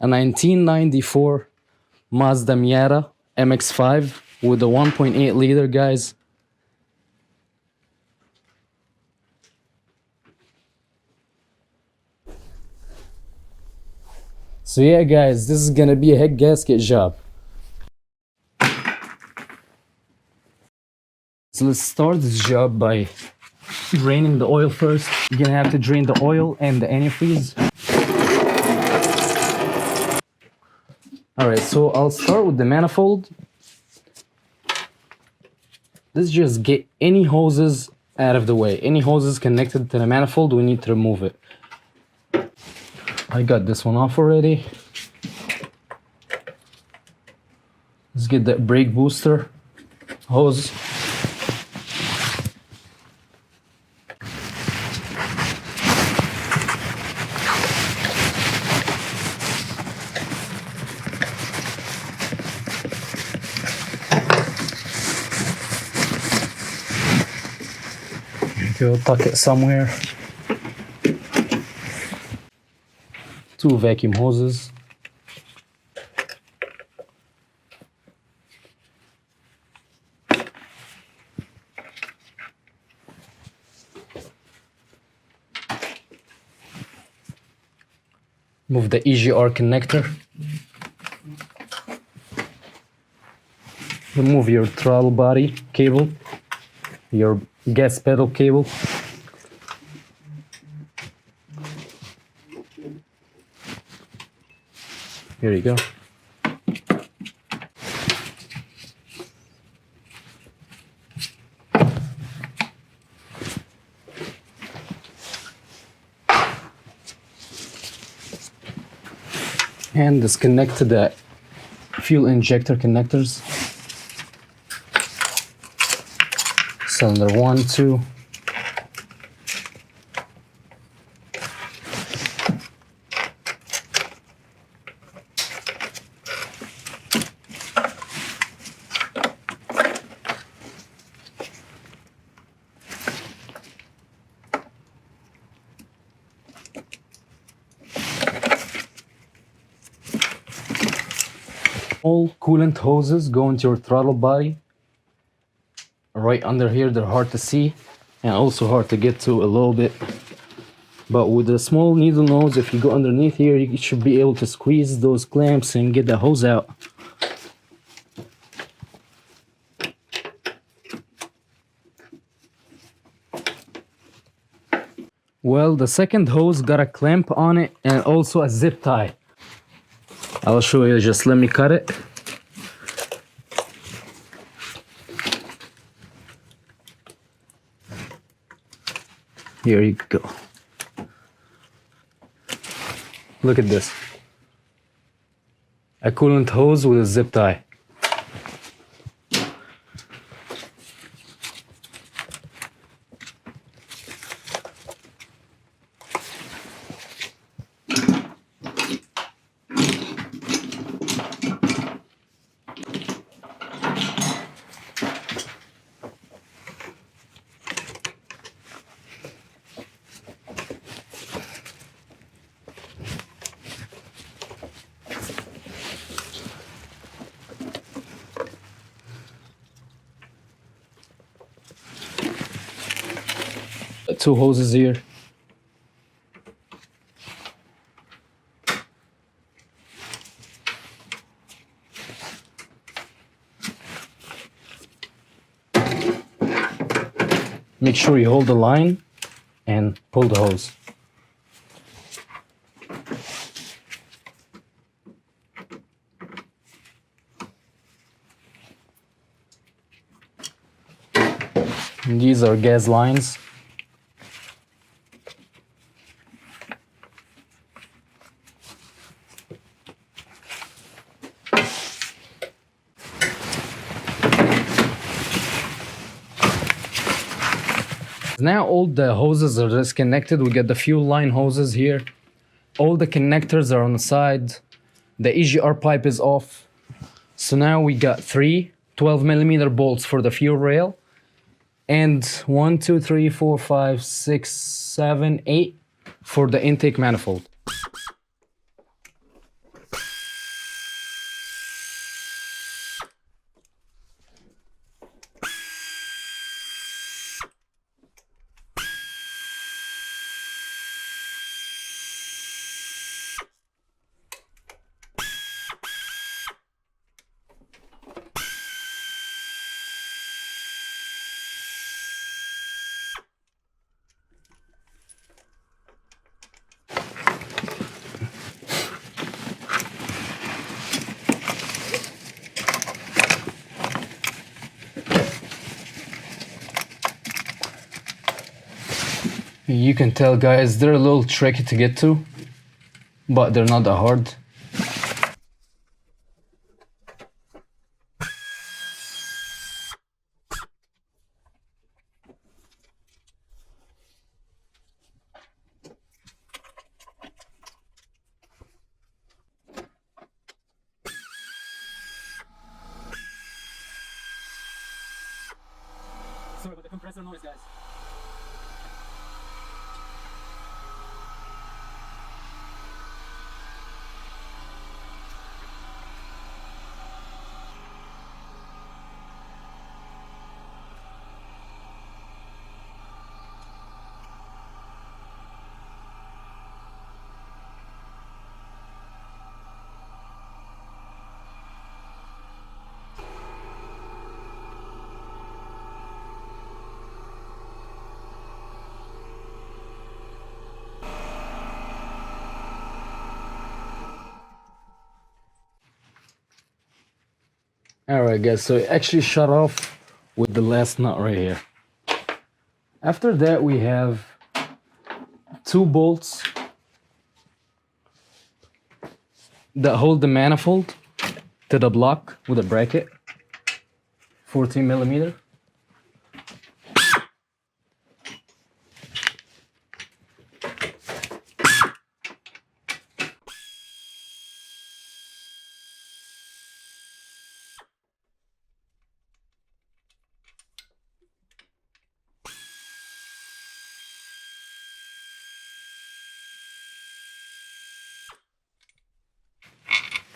a 1994 MAZDA Miata MX-5 with a 1.8 liter, guys. So yeah, guys, this is gonna be a head gasket job. So let's start this job by draining the oil first. You're gonna have to drain the oil and the antifreeze. Alright, so I'll start with the manifold. Let's just get any hoses out of the way. Any hoses connected to the manifold, we need to remove it. I got this one off already. Let's get that brake booster hose. Go tuck it somewhere. 2 vacuum hoses. Move the EGR connector. Remove your throttle body cable, your gas pedal cable. Here you go. And disconnect the fuel injector connectors. Cylinder 1, 2. All coolant hoses go into your throttle body. Right under here, they're hard to see and also hard to get to a little bit. But with a small needle nose, if you go underneath here, you should be able to squeeze those clamps and get the hose out. Well, the second hose got a clamp on it and also a zip tie. I'll show you, just let me cut it. Here you go. Look at this. A coolant hose with a zip tie. Two hoses here. Make sure you hold the line and pull the hose. And these are gas lines. Now all the hoses are disconnected. We got the fuel line hoses here. All the connectors are on the side. The EGR pipe is off. So now we got 3 12mm bolts for the fuel rail. And 1, 2, 3, 4, 5, 6, 7, 8 for the intake manifold. You can tell, guys, they're a little tricky to get to, but they're not that hard. Sorry about the compressor noise, guys. Alright guys, so it actually shut off with the last nut right here. After that we have 2 bolts that hold the manifold to the block with a bracket, 14 millimeter.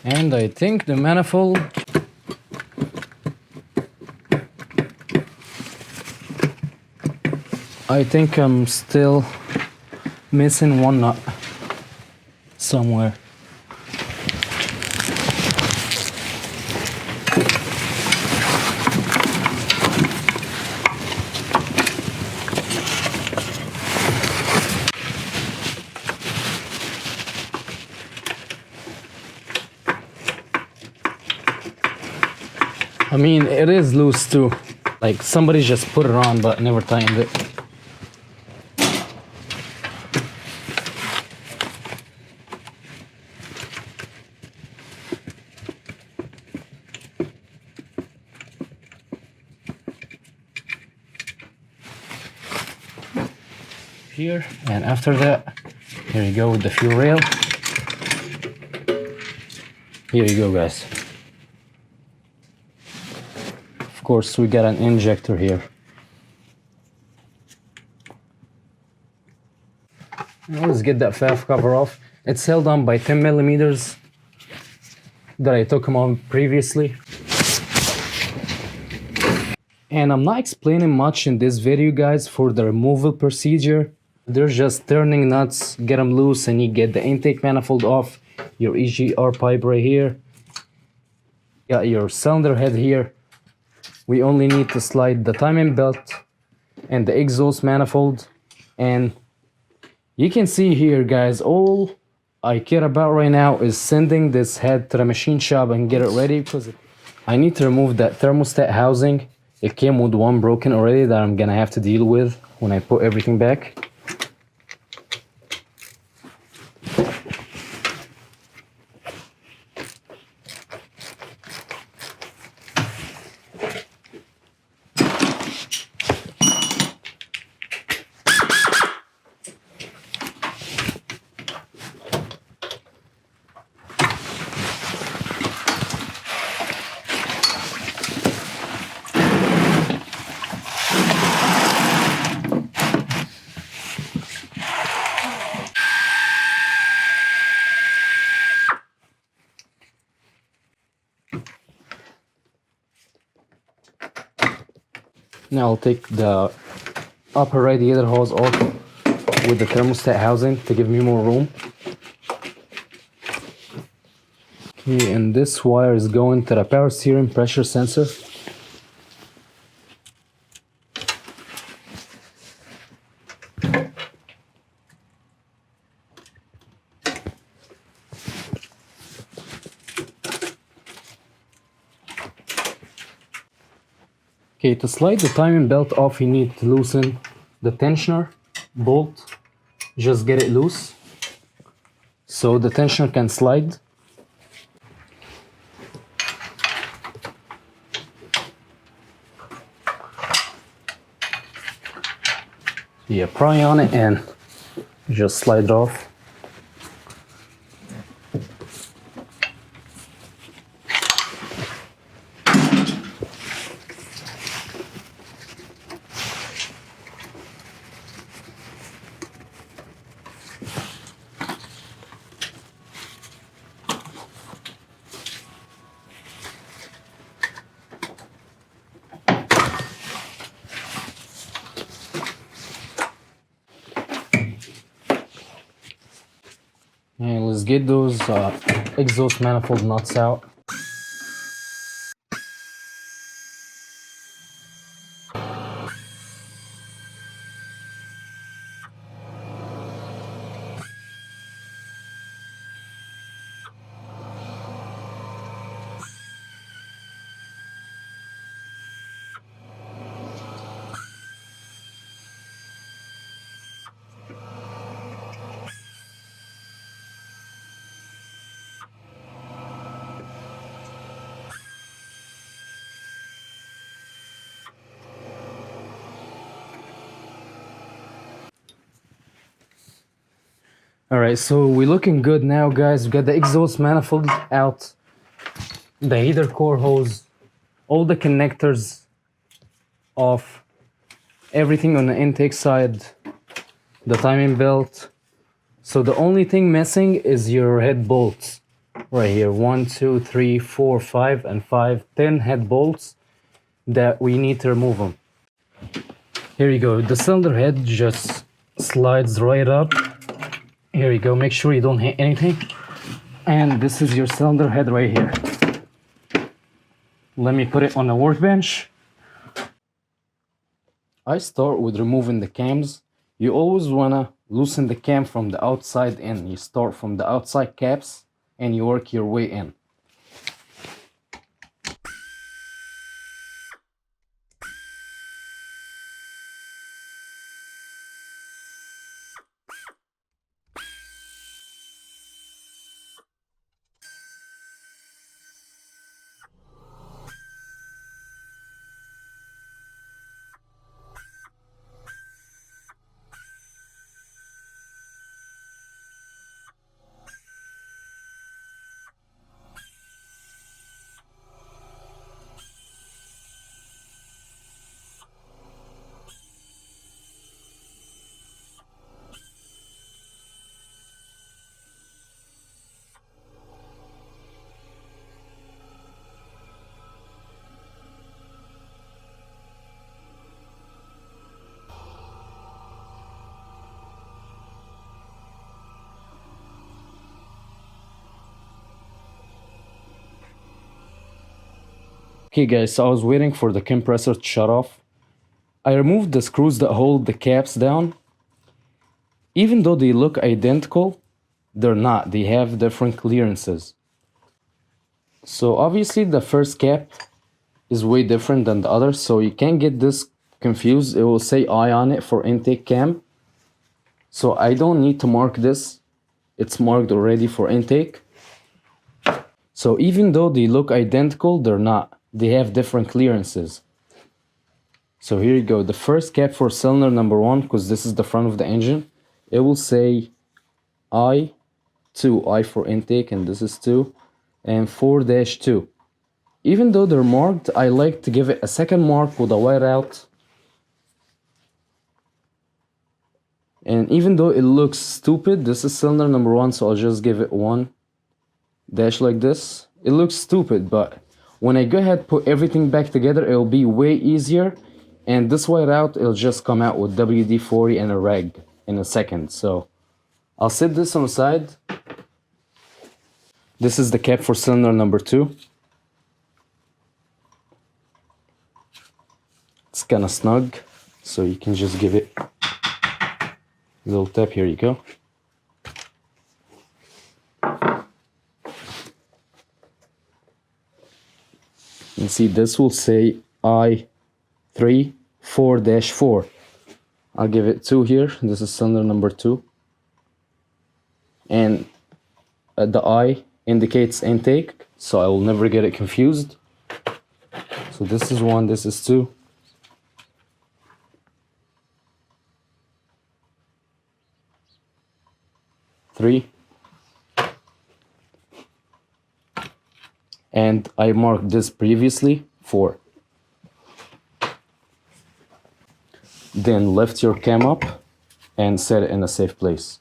And I think the manifold I'm still missing 1 nut somewhere. I mean, it is loose too. Like somebody just put it on but never tightened it. Here, and after that, here you go with the fuel rail. Here you go, guys. Of course, we got an injector here. Now let's get that valve cover off. It's held on by 10 millimeters that I took them on previously. And I'm not explaining much in this video, guys, for the removal procedure. They're just turning nuts, get them loose, and you get the intake manifold off, your EGR pipe right here, got your cylinder head here. We only need to slide the timing belt and the exhaust manifold. And you can see here, guys, all I care about right now is sending this head to the machine shop and get it ready, because I need to remove that thermostat housing. It came with 1 broken already that I'm gonna have to deal with when I put everything back. Now I'll take the upper radiator hose off with the thermostat housing to give me more room. Okay, and this wire is going to the power steering pressure sensor. Okay, to slide the timing belt off, you need to loosen the tensioner bolt Just get it loose so the tensioner can slide. Yeah, pry on it and just slide it off. And let's get those exhaust manifold nuts out. Alright, so we're looking good now, guys. We got the exhaust manifold out, the heater core hose, all the connectors off, everything on the intake side, the timing belt. So the only thing missing is your head bolts right here. 1, 2, 3, 4, 5, and 5, 10 head bolts that we need to remove them. Here you go. The cylinder head just slides right up. Here you go, make sure you don't hit anything. And this is your cylinder head right here. Let me put it on the workbench. I start with removing the cams. You always wanna loosen the cam from the outside in. You start from the outside caps and you work your way in. Okay guys, so I was waiting for the compressor to shut off. I removed the screws that hold the caps down. Even though they look identical, they're not. They have different clearances. So obviously the first cap is way different than the other, so you can't get this confused. It will say I on it for intake cam. So I don't need to mark this. It's marked already for intake. So even though they look identical, they're not. They have different clearances. So here you go. The first cap for cylinder number 1, because this is the front of the engine, it will say I, 2, I for intake, and this is 2, and 4-2. Even though they're marked, I like to give it a second mark with a white out. And even though it looks stupid, this is cylinder number 1, so I'll just give it 1 dash like this. It looks stupid, but when I go ahead put everything back together, it'll be way easier. And this white out, it'll just come out with WD-40 and a rag in a second. So I'll set this on the side. This is the cap for cylinder number 2. It's kind of snug, so you can just give it a little tap. Here you go. And see, this will say I3 4-4. I'll give it 2 here. This is cylinder number 2. and the I indicates intake, so I will never get it confused. So this is 1, this is 2. 3. And I marked this previously, 4. Then lift your cam up and set it in a safe place.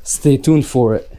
Stay tuned for it.